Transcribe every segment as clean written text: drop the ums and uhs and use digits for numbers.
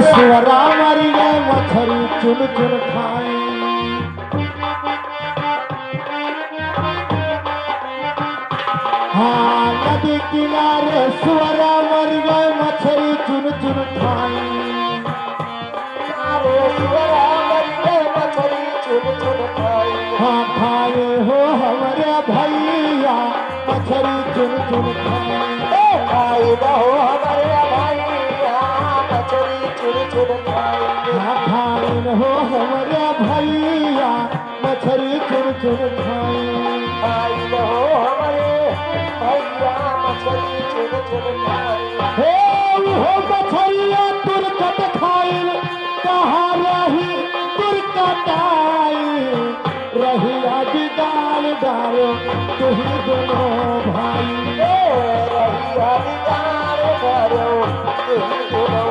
सुअरा मरी गए मछली चुन चुन खाई। हाँ नदी किनारे सुअरा मरी गए मछली चुन चुन खाई। सुअरा मरी गए मछली चुन चुन खाई। हाँ खाए हो हमारे भैया मछली चुन चुन खाई। खाई हो हमारे भैया मछली चुन चुन खाई। हाँ खाए हो हमारे भैया मछली चुन चुन खाई। खाई हो हमारे भैया मछली चुन चुन खाई। हो मछलिया तुरकत खाई कहाँ रही तुरकताई। रही अभी डाल डालो तुही दोनों भाई। रही अभी डाल डालो तुही दोनों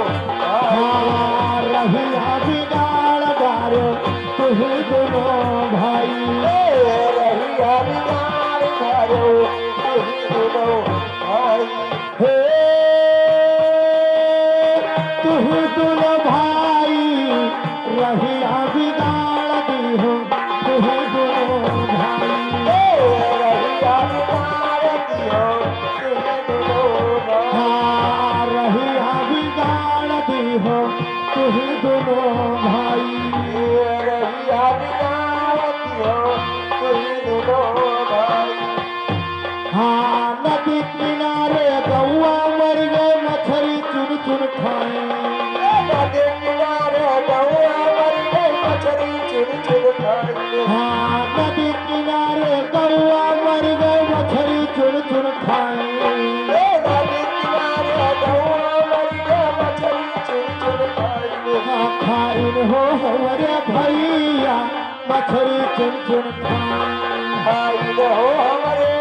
हाँ रही अभी डाल डालो तुही दोनों भाई। रही अभी डाल डालो तुही दोनों भाई। तुही दोनों भाई रही अभी डाल दी हो तुही दोनों भाई। रही अभी डाल दियो तुही दोनों भाई। हाँ रही अभी डाल दी हो तुही दोनों भाई। रही अभी डाल दियो तुही दोनों भाई। हाँ नदी किनारे गौआ मर गए मछली चुन चुन खाए। नदी किनारे गौआ मर गई मछली चुन चुन खाई। हाँ नदी किनारे गौआ मर गए मछली चुन चुन खाए। नदी किनारे गौआ मर गई मछली चुन चुन खाई। हाँ खाइन हो हमारे भैया मछली चुन चुन खाए। खाई हो हमारे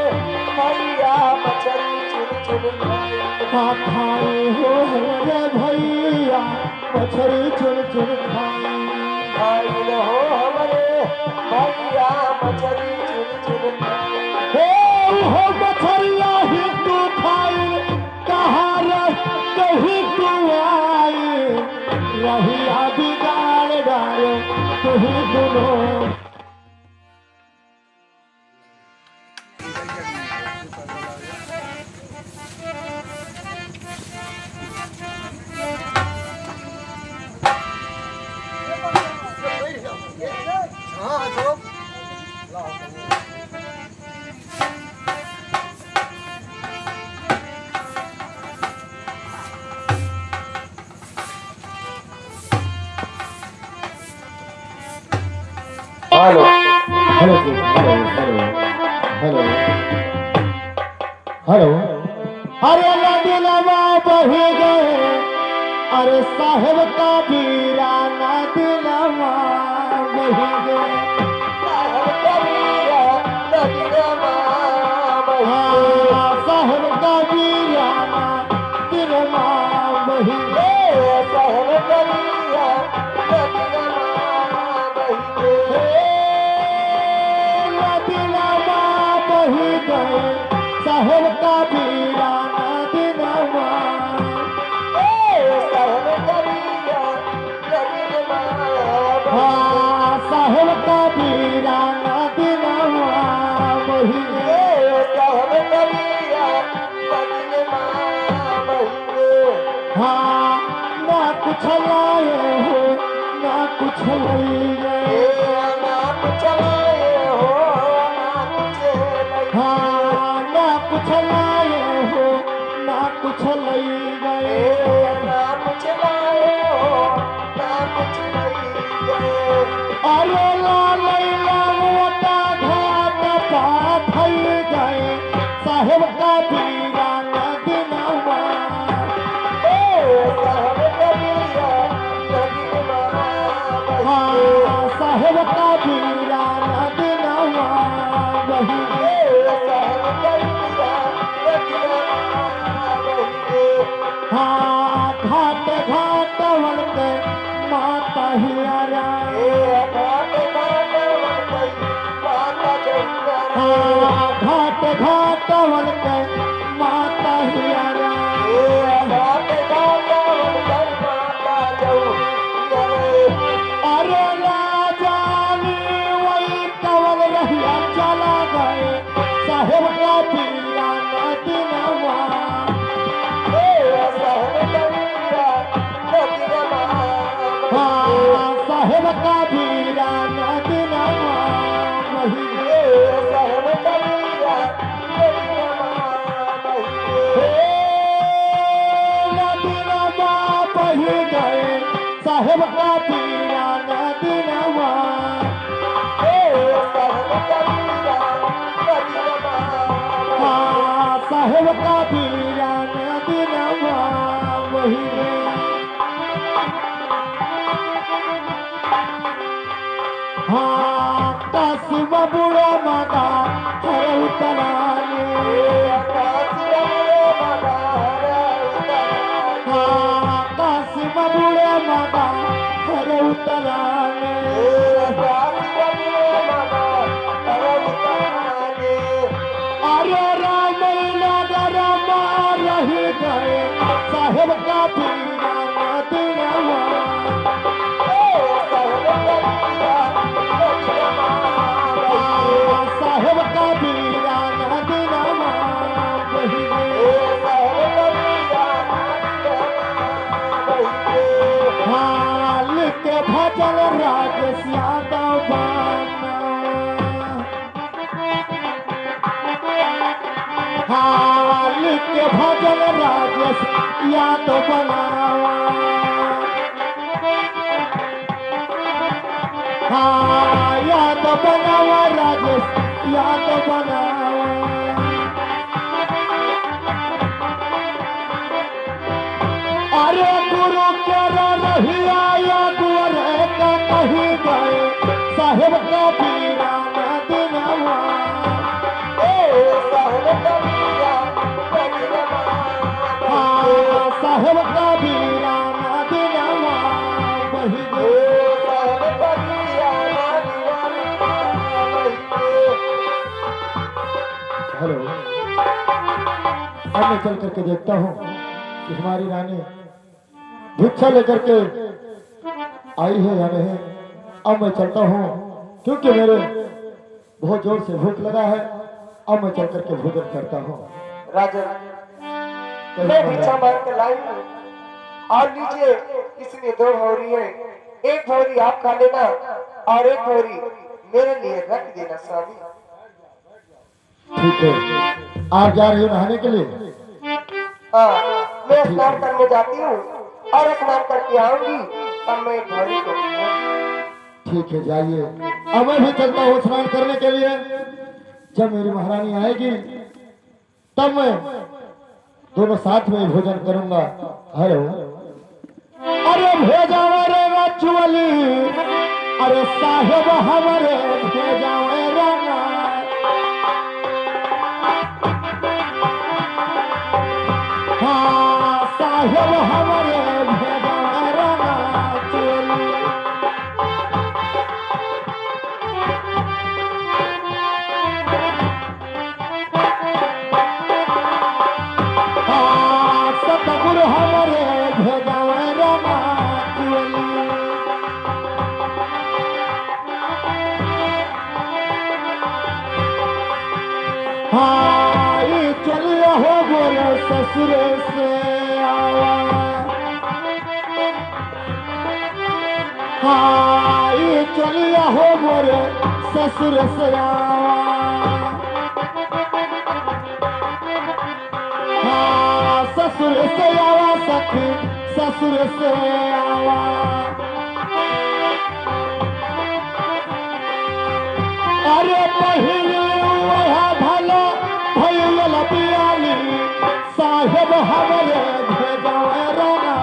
भैया मछली चुन चुन खाई। हाँ खाए हो हमारे भैया मछली चुन चुन खाए। खाई हो हमारे भैया मछली चुन चुन खाई। हो मछलिया ही तू खाई कहाँ कहीं तू आई। रही अभी डाल डालो तुही दोनों। Hello hello hello hello hello hello. अरे नदी नवा बही गए अरे साहेब का बीरा नदी नवा बही गए। हाँ साहेब का बीरा नदी नवा बही गए। नदी नवा बही गए साहेब का बीरा नदी नवा। हाँ साहेब का बीरा नदी नवा बही गए। हाँ ना कुछ लाए हो ना कुछ लई गए। हाँ ना कुछ लाए हो ना कुछ लई गए। अरे लैला मोटा घाट पाथ गए साहेब का बीरा नदी नवा। हाँ साहेब का बीरा नदी नवा बही गए। हाँ घाट घाट वलके माता हियारा। हाँ घाट घाट वलके माता हियारा। साहेब का बीरा नदीना वही साहेब कबीरा नदीना बही गए साहेब का बीरा नदीना साहेब का बीरा नदीना वही हाँ कासिम बुढ़ा माता हर उतराने हाँ कासिम बुढ़ा माता हर उतराने अरे राम नगर रही गए साहेब का पीरा नदीनवा साहेब का पीरा नदीनवा वही हाल के भजन राजेश यादव हाल के भजन राजेश यादव बनावा हाँ यादव बनावा राजेश यादव बनावा अरे गुरु के रहिया या दुआरे का कहीं गए साहेब का पीरा नदीनवा साहेब का बीरा नदीनवा वही हेलो अब मैं चल करके देखता हूँ कि हमारी रानी भिक्षा लेकर के आई है या नहीं। अब मैं चलता हूँ क्योंकि मेरे बहुत जोर से भूख लगा है। अब मैं चल करके भोजन करता हूँ। राजन मैं भिक्षा मांग के लाई हूँ और लीजिए इसमें 2 भौरी है, एक भौरी आप खा लेना और एक भौरी मेरे लिए रख देना स्वामी। ठीक है आप जा रही हो नहाने के लिए? हाँ मैं स्नान करने जाती हूँ और स्नान करके आऊंगी तब मैं एक भौरी को ठीक है जाइए। अब मैं भी चलता हूँ स्नान करने के लिए। जब मेरी महारानी आएगी तब मैं दोनों साथ में भोजन करूंगा। हेलो अरे भेजा रे रचुअली अरे साहेब हमारे भेजा राना हाँ साहेब हमारे भेजा राना चोली सतगुरु हमारे भेजा राना चोली हाँ ये चलिए हो बोले ससुर से आवा हाँ ये चलिए हो बोले ससुर से आवा हाँ ससुर से आवा सखी ससुर से आवा अरे पहले वह भला भैया पियाली साहेब हमारे भेजा राना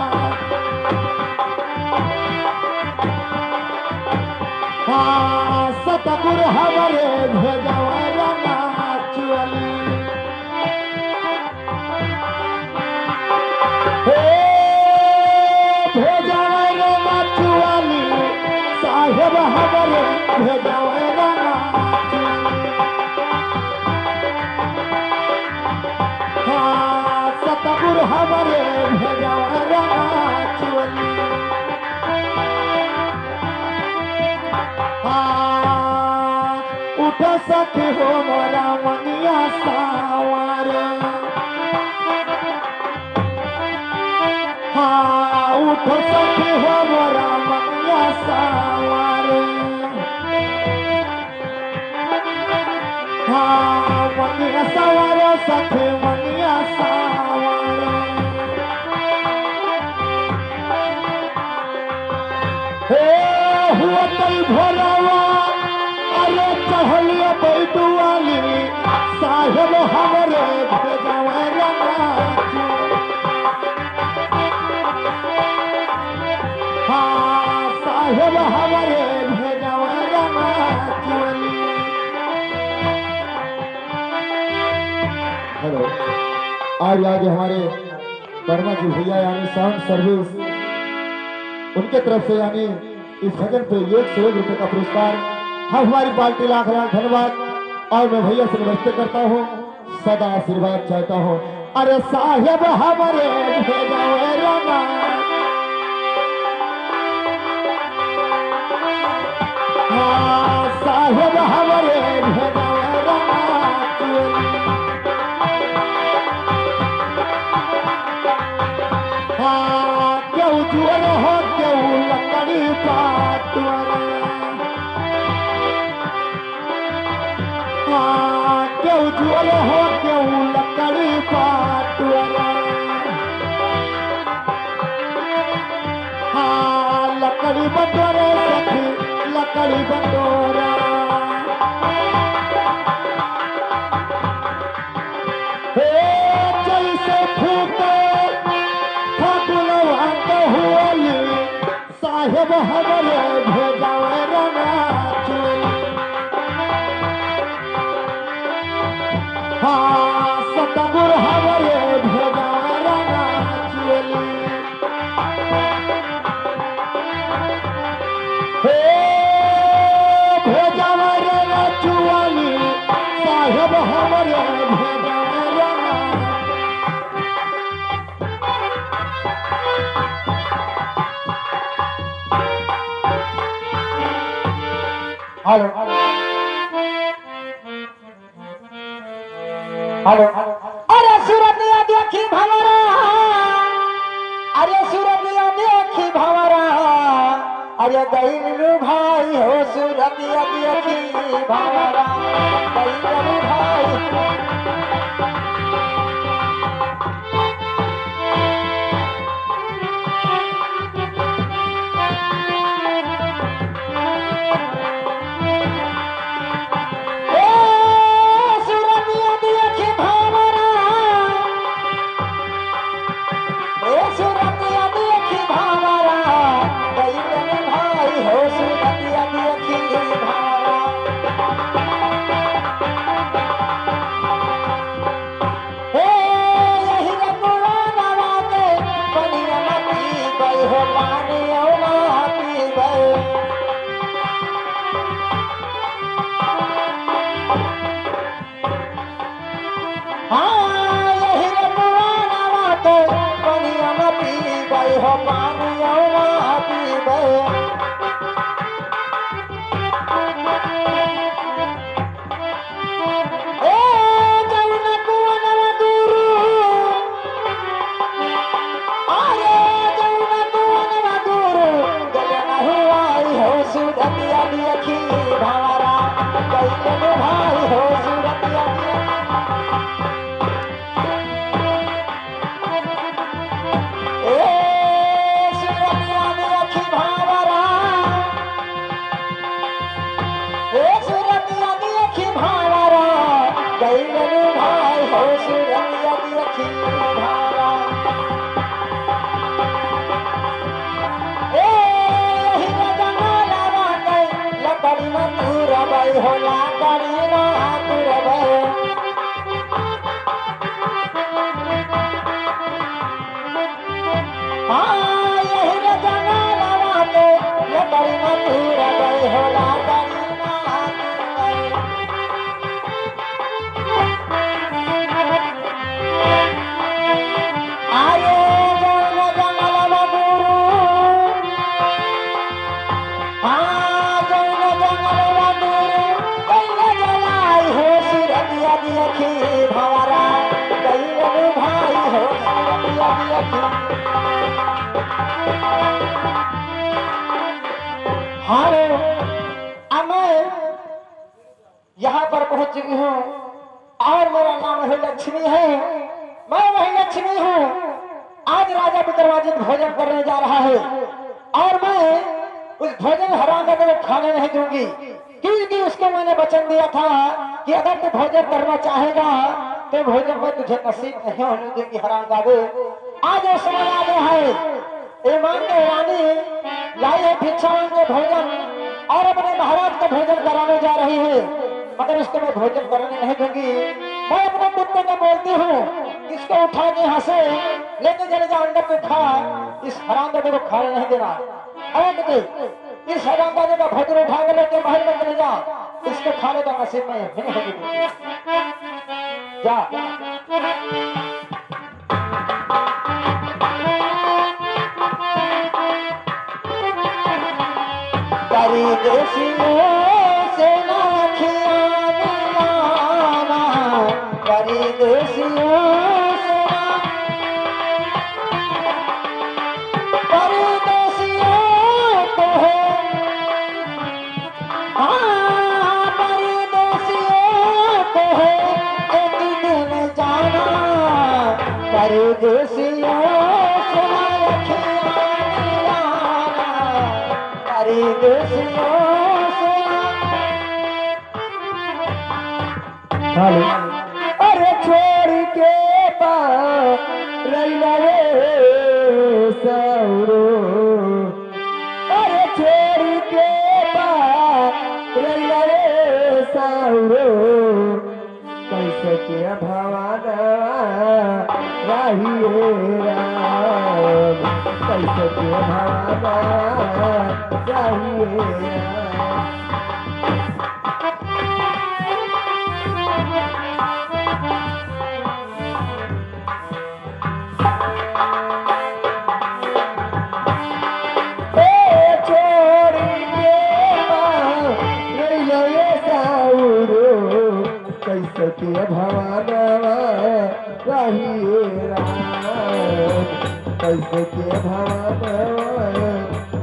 हाँ सतगुरु हमारे भेजा राना चुअली भेजा राना चुअली साहेब हमारे भेजा राना सतगुरु हमारे भेजा राना चोली उठ सके हो मोरा मनिया सावर हाँ उठ सके हो मोरा मनिया सावर सखे मनिया सावरा हे हुआ तई भोलावा अरे चढ़लिया बैठुआली साहेब हमरे भेजवा रंगाची हाँ साहेब हमरे भेजवा रंगाची हेलो आज हमारे वर्मा जी भैया यानी साउंड सर्विस उनके तरफ से यानी इस भजन पे 101 रुपए का पुरस्कार हम हमारी पार्टी लाख लाख धन्यवाद और मैं भैया से नमस्ते करता हूँ सदा आशीर्वाद चाहता हूँ अरे साहेब हमारे भेजवे रंगा हाँ साहेब हमारे भेजवे रंगा क्यों जुअल हो क्यों लकड़ी पाटवाला क्यों जुअल हो क्यों लकड़ी पाटवाला लकड़ी बटोरे सखी लकड़ी बटोरा हे जैसे फूटे साहेब हमरे भेजवे रंगाची हाँ सतगुर हमरे भेजवे रंगाची हे भेजवे रंगाची साहेब हमरे भेजवे रंगाची हेलो हेलो अरे सूरतिया देखी भंवरा अरे सूरतिया देखी भंवरा अरे गईलू भाई हो सूरतिया देखी भंवरा गईलू भाई हो पानी पीबे भाई हो सूरतिया होला करीना तुरबे यही रजना लवाते ये करीना तुरबे होला करीना आये जन जंगल गुरु देखी भंवरा गईलू भाई हो सूरतिया देखी हाँ मैं यहाँ पर पहुंच चुकी हूँ और मेरा नाम वही लक्ष्मी है, मैं वही लक्ष्मी हूँ। आज राजा विक्रमादित्य भोजन करने जा रहा है और मैं उस भोजन हरामजादे को खाने नहीं दूंगी, क्योंकि उसको मैंने वचन दिया था कि अगर तू भोजन करना चाहेगा तो भोजन में तुझे नसीब नहीं होने देगी हरामजादे। आज वो समय आ गया है, ये मान के रानी लाई है भिक्षा मांग के भोजन और अपने महाराज को भोजन कराने जा रही है, मगर इसको मैं भोजन करने नहीं दूंगी। मैं अपने कुत्ते को बोलती हूँ इसको उठा के यहाँ से लेके चले जा, अंदर पे खा, इस हरामजादे को खाने नहीं देना। अरे इस हरामजादे का भोजन उठा के लेके महल में चले जा, इसको खाने का नसीब में नहीं होगी। जा करी देसियों से ना खियाना, करी देसियों से ना, परदेसियों को है, हाँ परदेसियों को है एक दिन जाना, परदेसियों से ना खियाना, परदेसियों से हेलो अरे छोड़ के रैला रे सौरो, अरे छोड़ के रैला रे सौरो, कैसे के भवाना राहिए राम, कैसे के भवाना राहिए राम। कैसे भवाना राहिए राम, कैसे के भवाना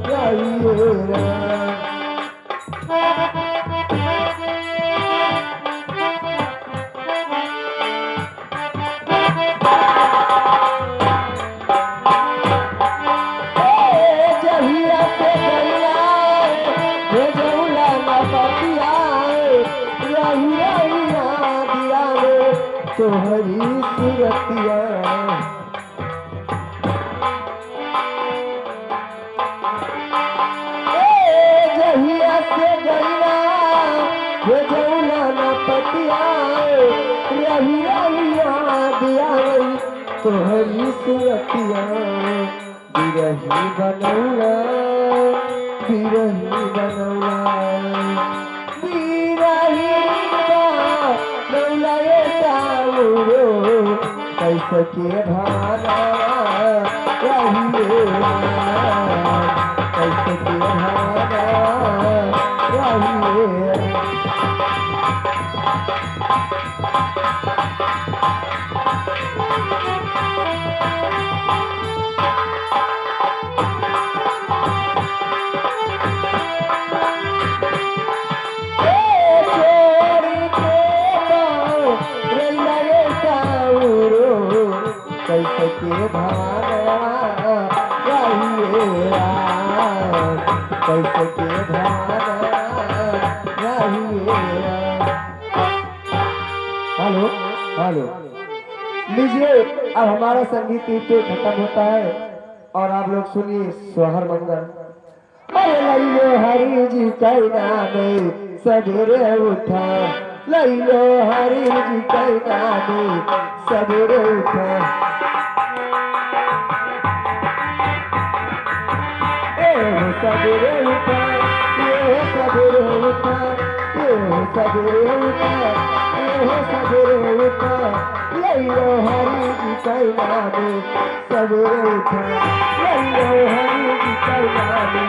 राहिए राम। जहिया से गैया भेजौला न बतिया, रही रहिया दिया रे तोहरी सुरतिया। जहिया से गैया भेजौला न बतिया, रही रहिया दिया रे तोहरी सुरतिया। बिरही बनौला, बिरही बनौला, बिरही बनौला ये साउरो, कैसे के भाना राहिए राम, कैसे के भाना राहिए राम। कैसे के भाना राहिए राम, कैसे के भाना राहिए राम। हेलो हेलो लीजिए, अब हमारा संगीत पे खत्म होता है और आप लोग सुनिए सोहर मंगल। अरे लइलो हरि जी के नामे सवेरे उठा, लइलो हरि जी के नामे सवेरे उठा। सवेरे उठा, ये सवेरे उठा, ये सवेरे उठा, ये सवेरे उठा, लइलो हरि जी के नामे सवेरे उठा, लइलो हरि जी के नामे